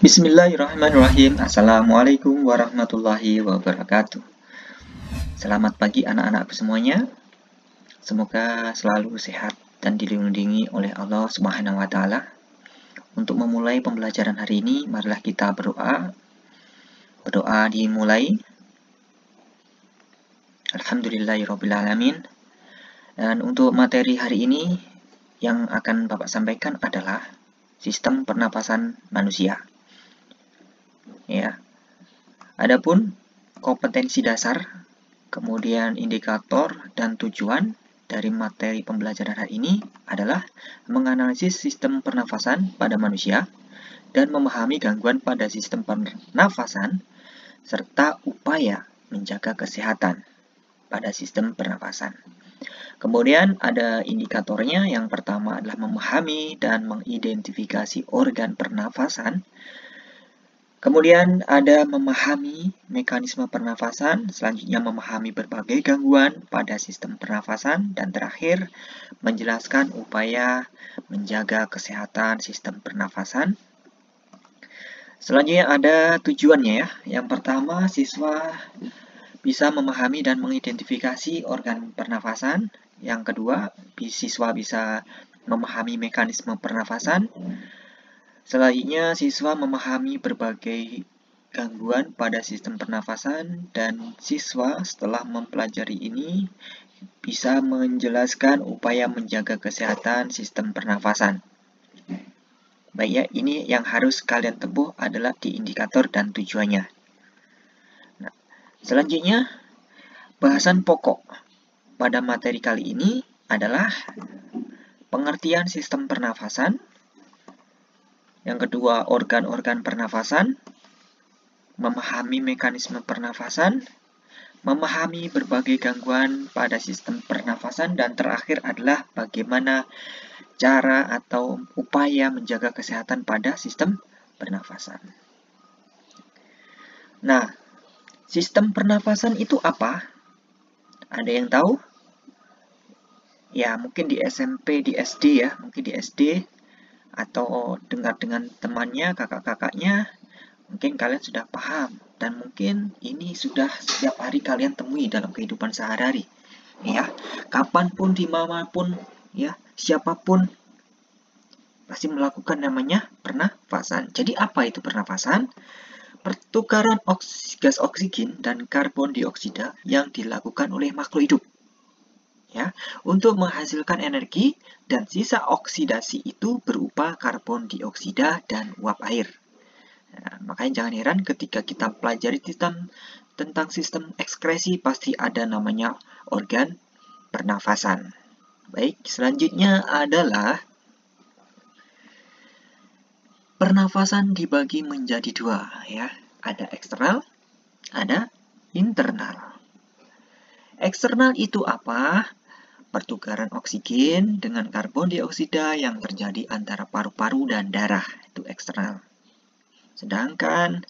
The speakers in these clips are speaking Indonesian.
Bismillahirrahmanirrahim. Assalamualaikum warahmatullahi wabarakatuh. Selamat pagi anak-anakku semuanya. Semoga selalu sehat dan dilindungi oleh Allah Subhanahu wa taala. Untuk memulai pembelajaran hari ini, marilah kita berdoa. Berdoa dimulai. Alhamdulillahirabbil alamin. Dan untuk materi hari ini yang akan Bapak sampaikan adalah sistem pernapasan manusia. Ya. Adapun kompetensi dasar, kemudian indikator dan tujuan dari materi pembelajaran hari ini adalah menganalisis sistem pernafasan pada manusia dan memahami gangguan pada sistem pernafasan serta upaya menjaga kesehatan pada sistem pernafasan. Kemudian ada indikatornya. Yang pertama adalah memahami dan mengidentifikasi organ pernafasan. Kemudian ada memahami mekanisme pernafasan, selanjutnya memahami berbagai gangguan pada sistem pernafasan, dan terakhir menjelaskan upaya menjaga kesehatan sistem pernafasan. Selanjutnya ada tujuannya ya. Yang pertama, siswa bisa memahami dan mengidentifikasi organ pernafasan. Yang kedua, siswa bisa memahami mekanisme pernafasan. Selanjutnya, siswa memahami berbagai gangguan pada sistem pernafasan, dan siswa setelah mempelajari ini bisa menjelaskan upaya menjaga kesehatan sistem pernafasan. Baik ya, ini yang harus kalian tempuh adalah di indikator dan tujuannya. Nah, selanjutnya, bahasan pokok pada materi kali ini adalah pengertian sistem pernafasan. Yang kedua, organ-organ pernafasan, memahami mekanisme pernafasan, memahami berbagai gangguan pada sistem pernafasan, dan terakhir adalah bagaimana cara atau upaya menjaga kesehatan pada sistem pernafasan. Nah, sistem pernafasan itu apa? Ada yang tahu? Ya, mungkin di SMP, di SD ya, mungkin di SD, atau dengar dengan temannya, kakak-kakaknya, mungkin kalian sudah paham, dan mungkin ini sudah setiap hari kalian temui dalam kehidupan sehari-hari. Ya, kapanpun, dimanapun, ya, siapapun pasti melakukan namanya pernafasan. Jadi apa itu pernafasan? Pertukaran gas oksigen dan karbon dioksida yang dilakukan oleh makhluk hidup, ya, untuk menghasilkan energi, dan sisa oksidasi itu berupa karbon dioksida dan uap air. Nah, makanya jangan heran ketika kita pelajari tentang sistem ekskresi pasti ada namanya organ pernafasan. Baik, selanjutnya adalah pernafasan dibagi menjadi dua ya. Ada eksternal, ada internal. Eksternal itu apa? Pertukaran oksigen dengan karbon dioksida yang terjadi antara paru-paru dan darah, itu eksternal. Sedangkan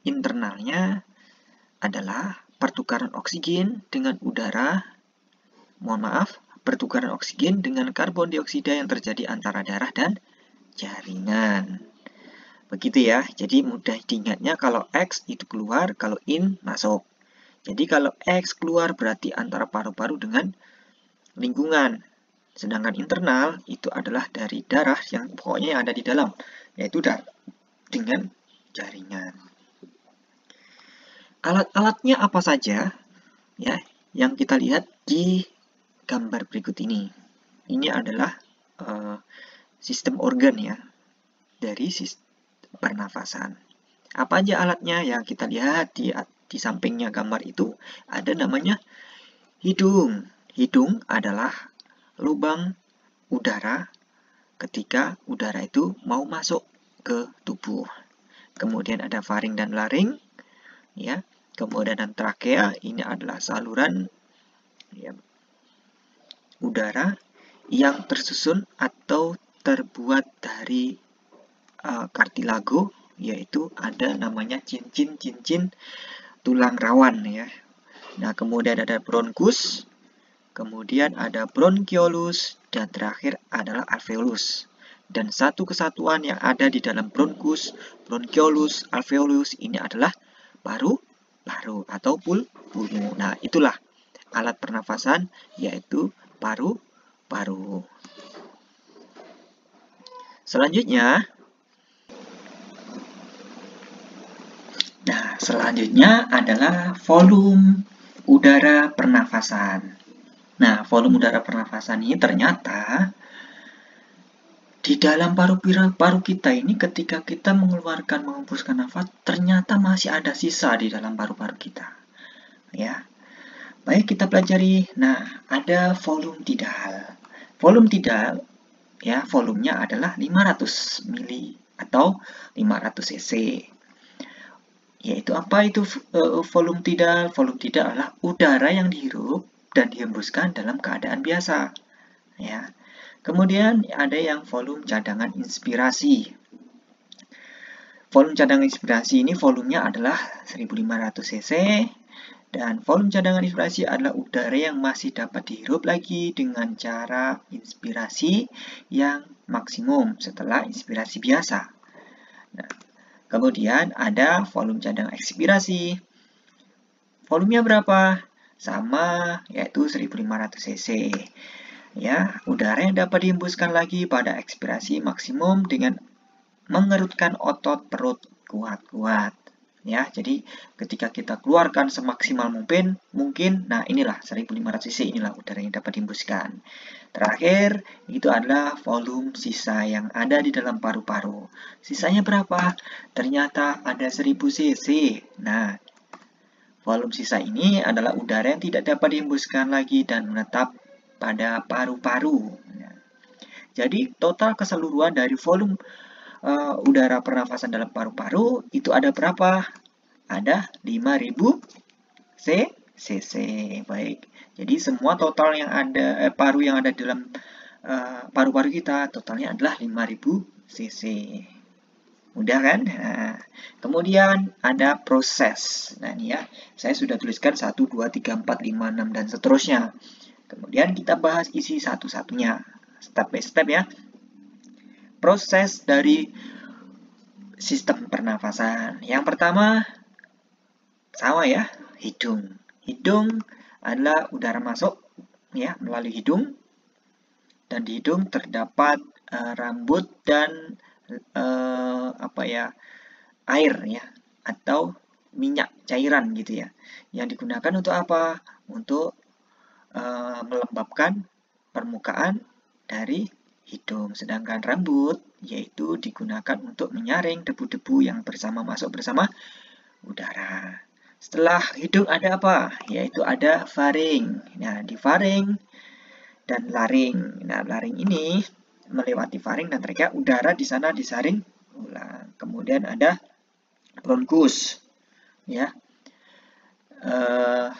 internalnya adalah pertukaran oksigen dengan udara, pertukaran oksigen dengan karbon dioksida yang terjadi antara darah dan jaringan. Begitu ya, jadi mudah diingatnya kalau X itu keluar, kalau in masuk. Jadi kalau X keluar berarti antara paru-paru dengan lingkungan. Sedangkan internal itu adalah dari darah yang pokoknya ada di dalam, yaitu dengan jaringan. Alat-alatnya apa saja? Ya, yang kita lihat di gambar berikut ini. Ini adalah sistem organ ya dari sistem pernafasan. Apa aja alatnya? Yang kita lihat di sampingnya gambar itu ada namanya hidung. Hidung adalah lubang udara ketika udara itu mau masuk ke tubuh. Kemudian ada faring dan laring, ya. Kemudian dan trakea, ini adalah saluran ya, udara yang tersusun atau terbuat dari kartilago, yaitu ada namanya cincin tulang rawan ya. Nah, kemudian ada bronkus, kemudian ada bronchiolus, dan terakhir adalah alveolus. dan satu kesatuan yang ada di dalam bronkus, bronkiolus, alveolus ini adalah paru-paru atau pulmu. Nah, itulah alat pernafasan, yaitu paru-paru. Selanjutnya adalah volume udara pernafasan. Nah, volume udara pernafasan ini ternyata di dalam paru-paru kita ini ketika kita mengeluarkan, menghembuskan nafas, ternyata masih ada sisa di dalam paru-paru kita. Ya. Baik, kita pelajari. Nah, ada volume tidal. Volume tidal, ya, volumenya adalah 500 mili atau 500 cc. Yaitu apa itu volume tidal? Volume tidal adalah udara yang dihirup dan dihembuskan dalam keadaan biasa. Ya. Kemudian ada yang volume cadangan inspirasi. Volume cadangan inspirasi ini volumenya adalah 1500 cc. Dan volume cadangan inspirasi adalah udara yang masih dapat dihirup lagi dengan cara inspirasi yang maksimum setelah inspirasi biasa. Nah, kemudian ada volume cadangan ekspirasi. Volumenya berapa? Sama, yaitu 1500 cc. Ya, udara yang dapat dihembuskan lagi pada ekspirasi maksimum dengan mengerutkan otot perut kuat-kuat. Ya, jadi ketika kita keluarkan semaksimal mungkin, nah inilah 1500 cc, inilah udara yang dapat dihembuskan. Terakhir, itu adalah volume sisa yang ada di dalam paru-paru. Sisanya berapa? Ternyata ada 1000 cc. Nah, volume sisa ini adalah udara yang tidak dapat dihembuskan lagi dan menetap pada paru-paru. Jadi, total keseluruhan dari volume udara pernafasan dalam paru-paru itu ada berapa? Ada 5000 cc. Baik. Jadi semua total yang ada paru yang ada dalam paru-paru kita totalnya adalah 5000 cc. Mudah kan? Nah, kemudian ada proses. Nah, ini ya. Saya sudah tuliskan 1 2 3 4 5 6 dan seterusnya. Kemudian kita bahas isi satu-satunya. Step by step ya. Proses dari sistem pernafasan. Yang pertama, sama ya, hidung. Hidung adalah udara masuk ya melalui hidung. Dan di hidung terdapat rambut dan air ya atau minyak cairan gitu ya. Yang digunakan untuk apa? Untuk melembabkan permukaan dari hidung. Sedangkan rambut yaitu digunakan untuk menyaring debu-debu yang masuk bersama udara. Setelah hidung ada apa? Yaitu ada faring. Nah, di faring dan laring. Nah, laring ini melewati faring dan trakea, udara di sana disaring ulang. Kemudian ada bronkus. Ya.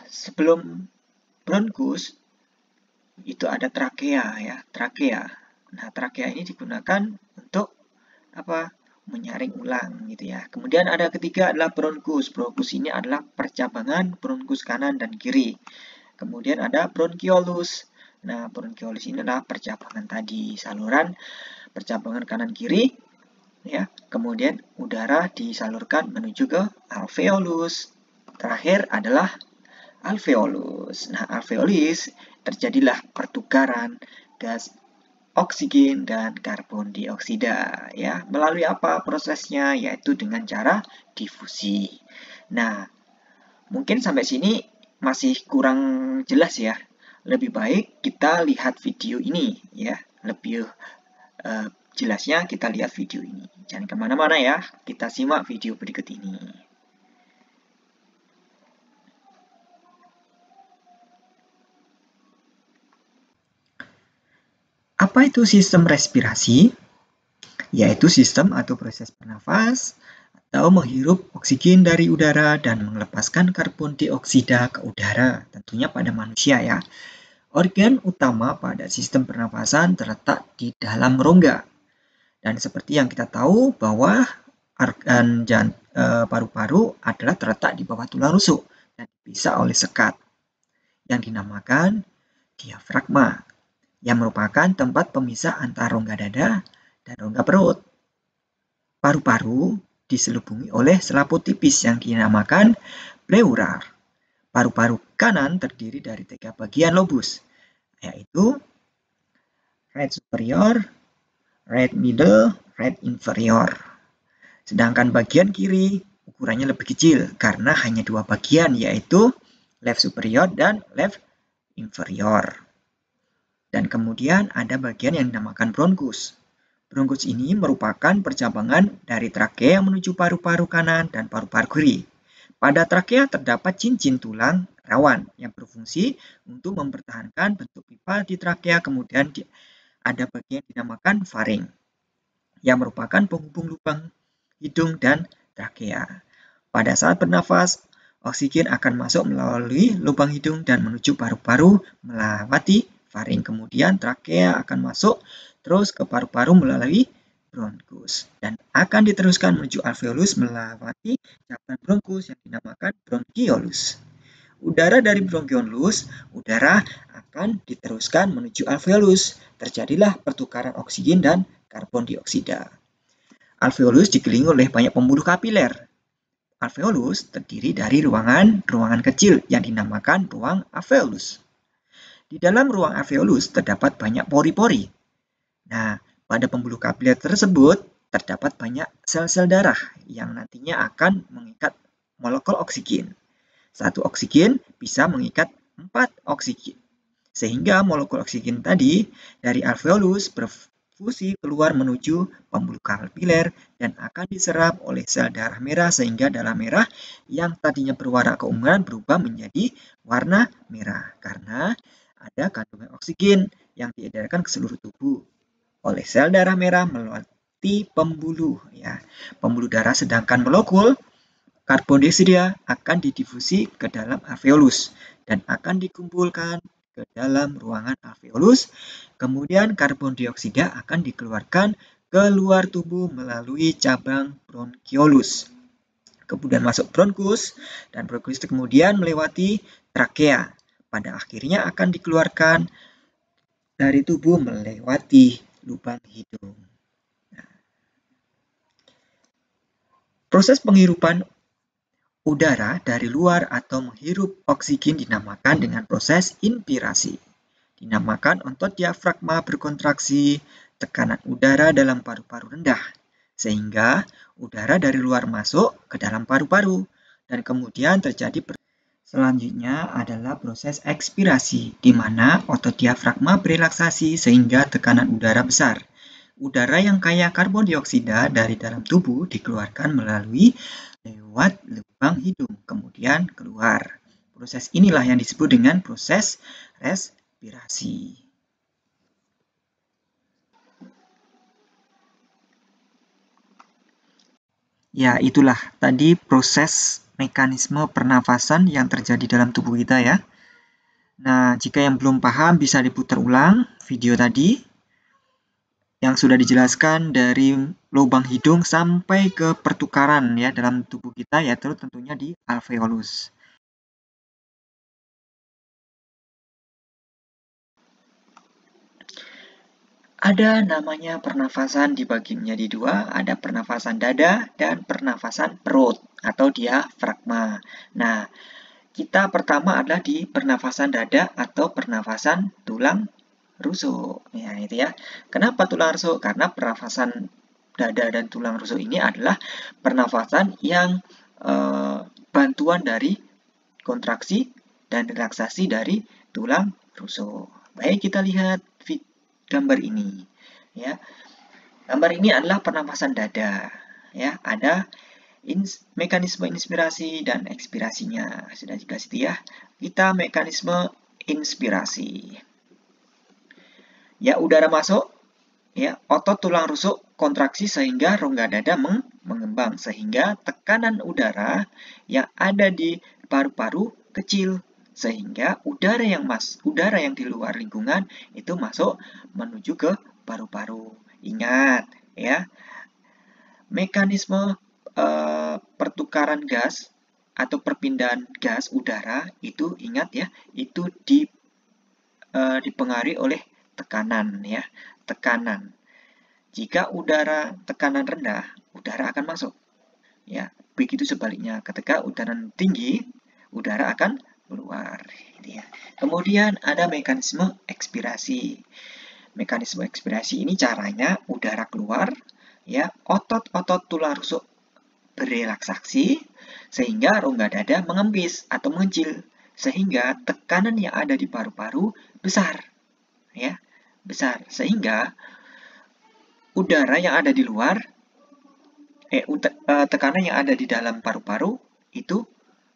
Sebelum bronkus itu ada trakea ya, trakea. Nah, trakea ini digunakan untuk apa? Menyaring ulang gitu ya. Kemudian ada ketiga adalah bronkus. Bronkus ini adalah percabangan bronkus kanan dan kiri. Kemudian ada bronkiolus. Nah, bronkiolus ini adalah percabangan tadi, saluran percabangan kanan kiri ya. Kemudian udara disalurkan menuju ke alveolus. Terakhir adalah alveolus. Nah, alveolus terjadilah pertukaran gas oksigen dan karbon dioksida ya. Melalui apa prosesnya? Yaitu dengan cara difusi. Nah, mungkin sampai sini masih kurang jelas ya. Lebih baik kita lihat video ini ya. Lebih jelasnya kita lihat video ini. Jangan kemana-mana ya. Kita simak video berikut ini. Apa itu sistem respirasi? Yaitu sistem atau proses bernafas atau menghirup oksigen dari udara dan melepaskan karbon dioksida ke udara, tentunya pada manusia ya. Organ utama pada sistem pernafasan terletak di dalam rongga. Dan seperti yang kita tahu bahwa organ paru-paru adalah terletak di bawah tulang rusuk dan dipisah oleh sekat yang dinamakan diafragma, yang merupakan tempat pemisah antara rongga dada dan rongga perut. Paru-paru diselubungi oleh selaput tipis yang dinamakan pleurar. Paru-paru kanan terdiri dari 3 bagian lobus, yaitu right superior, right middle, right inferior. Sedangkan bagian kiri ukurannya lebih kecil karena hanya 2 bagian, yaitu left superior dan left inferior. Dan kemudian ada bagian yang dinamakan bronkus. Bronkus ini merupakan percabangan dari trakea menuju paru-paru kanan dan paru-paru kiri. Pada trakea terdapat cincin tulang rawan yang berfungsi untuk mempertahankan bentuk pipa di trakea. Kemudian ada bagian yang dinamakan faring yang merupakan penghubung lubang hidung dan trakea. Pada saat bernafas, oksigen akan masuk melalui lubang hidung dan menuju paru-paru melewati faring. Kemudian trakea akan masuk terus ke paru-paru melalui bronkus dan akan diteruskan menuju alveolus melewati cabang bronkus yang dinamakan bronkiolus. Udara dari bronkiolus, udara akan diteruskan menuju alveolus. Terjadilah pertukaran oksigen dan karbon dioksida. Alveolus dikelilingi oleh banyak pembuluh kapiler. Alveolus terdiri dari ruangan kecil yang dinamakan ruang alveolus. Di dalam ruang alveolus terdapat banyak pori-pori. Nah, pada pembuluh kapiler tersebut terdapat banyak sel-sel darah yang nantinya akan mengikat molekul oksigen. 1 oksigen bisa mengikat 4 oksigen. Sehingga molekul oksigen tadi dari alveolus berfusi keluar menuju pembuluh kapiler dan akan diserap oleh sel darah merah sehingga darah merah yang tadinya berwarna keunguan berubah menjadi warna merah karena ada kandungan oksigen yang diedarkan ke seluruh tubuh oleh sel darah merah melalui pembuluh darah, sedangkan molekul karbon dioksida akan didifusi ke dalam alveolus dan akan dikumpulkan ke dalam ruangan alveolus. Kemudian karbon dioksida akan dikeluarkan keluar tubuh melalui cabang bronkiolus. Kemudian masuk bronkus dan bronkus kemudian melewati trakea. Pada akhirnya akan dikeluarkan dari tubuh melewati lubang hidung. Proses penghirupan udara dari luar atau menghirup oksigen dinamakan dengan proses inspirasi. Dinamakan otot diafragma berkontraksi, tekanan udara dalam paru-paru rendah, sehingga udara dari luar masuk ke dalam paru-paru dan kemudian terjadi. Selanjutnya adalah proses ekspirasi, di mana otot diafragma berelaksasi sehingga tekanan udara besar. Udara yang kaya karbon dioksida dari dalam tubuh dikeluarkan melalui lewat lubang hidung, kemudian keluar. Proses inilah yang disebut dengan proses respirasi. Ya, itulah tadi proses mekanisme pernafasan yang terjadi dalam tubuh kita ya. Nah, jika yang belum paham bisa diputar ulang video tadi yang sudah dijelaskan dari lubang hidung sampai ke pertukaran ya dalam tubuh kita, yaitu tentunya di alveolus. Ada namanya pernafasan dibagi menjadi 2, ada pernafasan dada dan pernafasan perut atau diafragma. Nah, kita pertama adalah di pernafasan dada atau pernafasan tulang rusuk. Ya, itu ya. Kenapa tulang rusuk? Karena pernafasan dada dan tulang rusuk ini adalah pernafasan yang bantuan dari kontraksi dan relaksasi dari tulang rusuk. Baik, kita lihat gambar ini ya. Gambar ini adalah pernafasan dada ya, ada mekanisme inspirasi dan ekspirasinya sudah jelas itu ya. Kita mekanisme inspirasi ya, udara masuk ya, otot tulang rusuk kontraksi sehingga rongga dada mengembang sehingga tekanan udara yang ada di paru-paru kecil sehingga udara yang di luar lingkungan itu masuk menuju ke paru-paru. Ingat ya, mekanisme pertukaran gas atau perpindahan gas udara itu ingat ya, itu dipengaruhi oleh tekanan ya, tekanan. Jika udara tekanan rendah, udara akan masuk. Ya, begitu sebaliknya, ketika udara tinggi, udara akan keluar. Gitu ya. Kemudian ada mekanisme ekspirasi. Mekanisme ekspirasi ini caranya udara keluar, ya, otot-otot tulang rusuk berelaksasi sehingga rongga dada mengempis atau mengecil, sehingga tekanan yang ada di paru-paru besar, ya, besar, sehingga udara yang ada di luar, tekanan yang ada di dalam paru-paru itu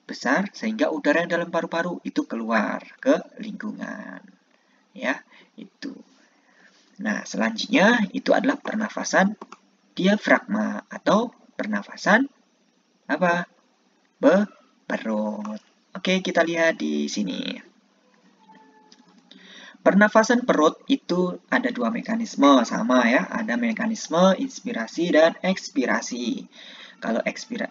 besar, sehingga udara yang dalam paru-paru itu keluar ke lingkungan. Ya, itu. Nah, selanjutnya itu adalah pernafasan diafragma atau pernafasan apa? Perut. Oke, kita lihat di sini. Pernafasan perut itu ada dua mekanisme, sama ya. Ada mekanisme inspirasi dan ekspirasi. Kalau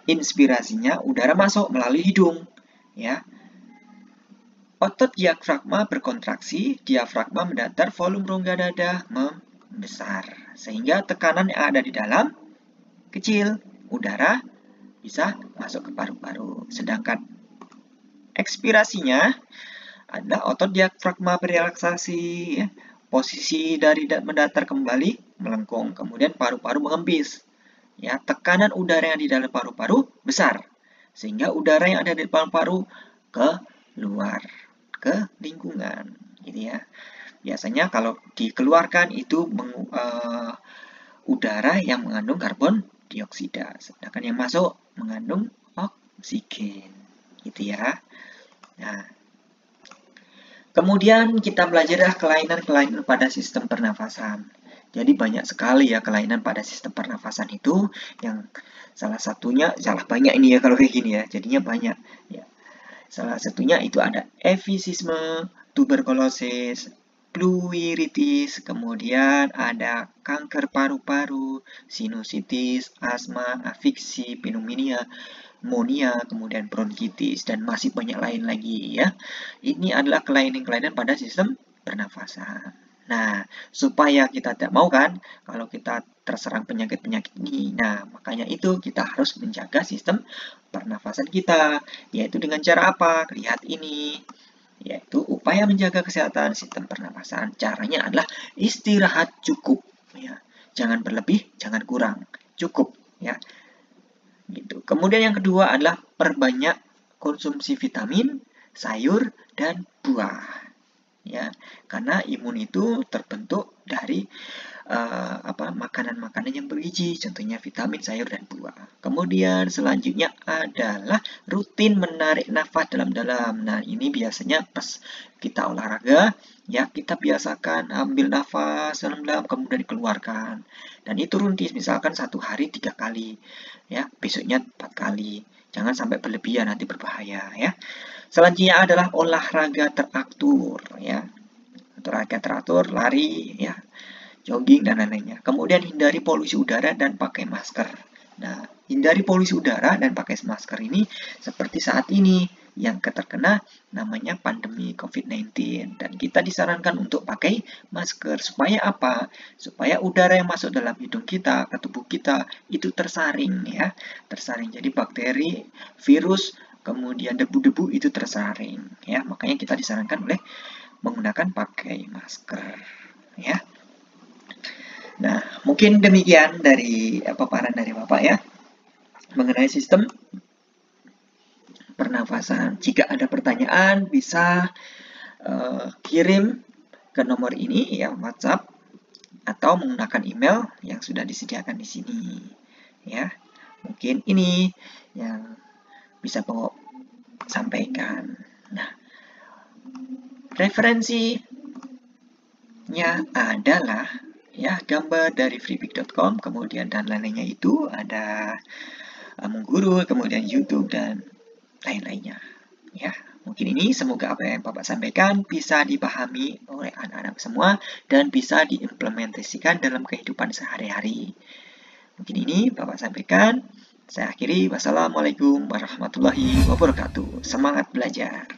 inspirasinya udara masuk melalui hidung, ya. Otot diafragma berkontraksi, diafragma mendatar, volume rongga dada membesar. Sehingga tekanan yang ada di dalam kecil, udara bisa masuk ke paru-paru. Sedangkan ekspirasinya adalah otot diafragma berelaksasi, ya. Posisi dari mendatar kembali melengkung, kemudian paru-paru mengempis. Ya, tekanan udara yang di dalam paru-paru besar, sehingga udara yang ada di paru-paru keluar ke lingkungan, gitu ya. Biasanya kalau dikeluarkan itu udara yang mengandung karbon dioksida, sedangkan yang masuk mengandung oksigen, gitu ya. Nah, kemudian kita belajar kelainan-kelainan pada sistem pernafasan. Jadi banyak sekali ya kelainan pada sistem pernafasan itu, yang salah banyak ini ya kalau kayak gini ya, jadinya banyak ya. Salah satunya itu ada emfisema, tuberkulosis, pleuritis, kemudian ada kanker paru-paru, sinusitis, asma, afiksi, pneumonia, kemudian bronkitis, dan masih banyak lain lagi ya. Ini adalah kelainan-kelainan pada sistem pernafasan. Nah, supaya kita tidak mau kan, kalau kita terserang penyakit-penyakit ini, nah makanya itu kita harus menjaga sistem pernafasan kita, yaitu dengan cara apa? Lihat ini, yaitu upaya menjaga kesehatan sistem pernafasan. Caranya adalah istirahat cukup, ya. Jangan berlebih, jangan kurang, cukup, ya. Gitu. Kemudian yang kedua adalah perbanyak konsumsi vitamin, sayur, dan buah. Ya, karena imun itu terbentuk dari makanan-makanan yang bergizi, contohnya vitamin, sayur, dan buah. Kemudian selanjutnya adalah rutin menarik nafas dalam-dalam. Nah, ini biasanya pas kita olahraga, ya kita biasakan ambil nafas dalam-dalam kemudian dikeluarkan. Dan itu rutin, misalkan 1 hari 3 kali, ya besoknya 4 kali. Jangan sampai berlebihan, nanti berbahaya ya. Selanjutnya adalah olahraga teratur ya. Olahraga teratur, lari ya, jogging dan lain-lainnya. Kemudian hindari polusi udara dan pakai masker. Nah, hindari polusi udara dan pakai masker ini seperti saat ini yang terkena namanya pandemi COVID-19, dan kita disarankan untuk pakai masker supaya apa? Supaya udara yang masuk dalam hidung kita ke tubuh kita itu tersaring ya, tersaring. Jadi bakteri, virus, kemudian debu-debu itu tersaring ya. Makanya kita disarankan oleh menggunakan pakai masker ya. Nah, mungkin demikian dari paparan dari Bapak ya mengenai sistem pernafasan. Jika ada pertanyaan bisa kirim ke nomor ini ya, WhatsApp, atau menggunakan email yang sudah disediakan di sini ya. Mungkin ini yang bisa Bapak sampaikan. Nah, referensinya adalah ya gambar dari freepik.com, kemudian dan lain-lainnya itu ada Mengguru, kemudian YouTube dan lain-lainnya ya. Mungkin ini semoga apa yang Bapak sampaikan bisa dipahami oleh anak-anak semua dan bisa diimplementasikan dalam kehidupan sehari-hari. Mungkin ini Bapak sampaikan. Saya akhiri. Wassalamualaikum warahmatullahi wabarakatuh. Semangat belajar.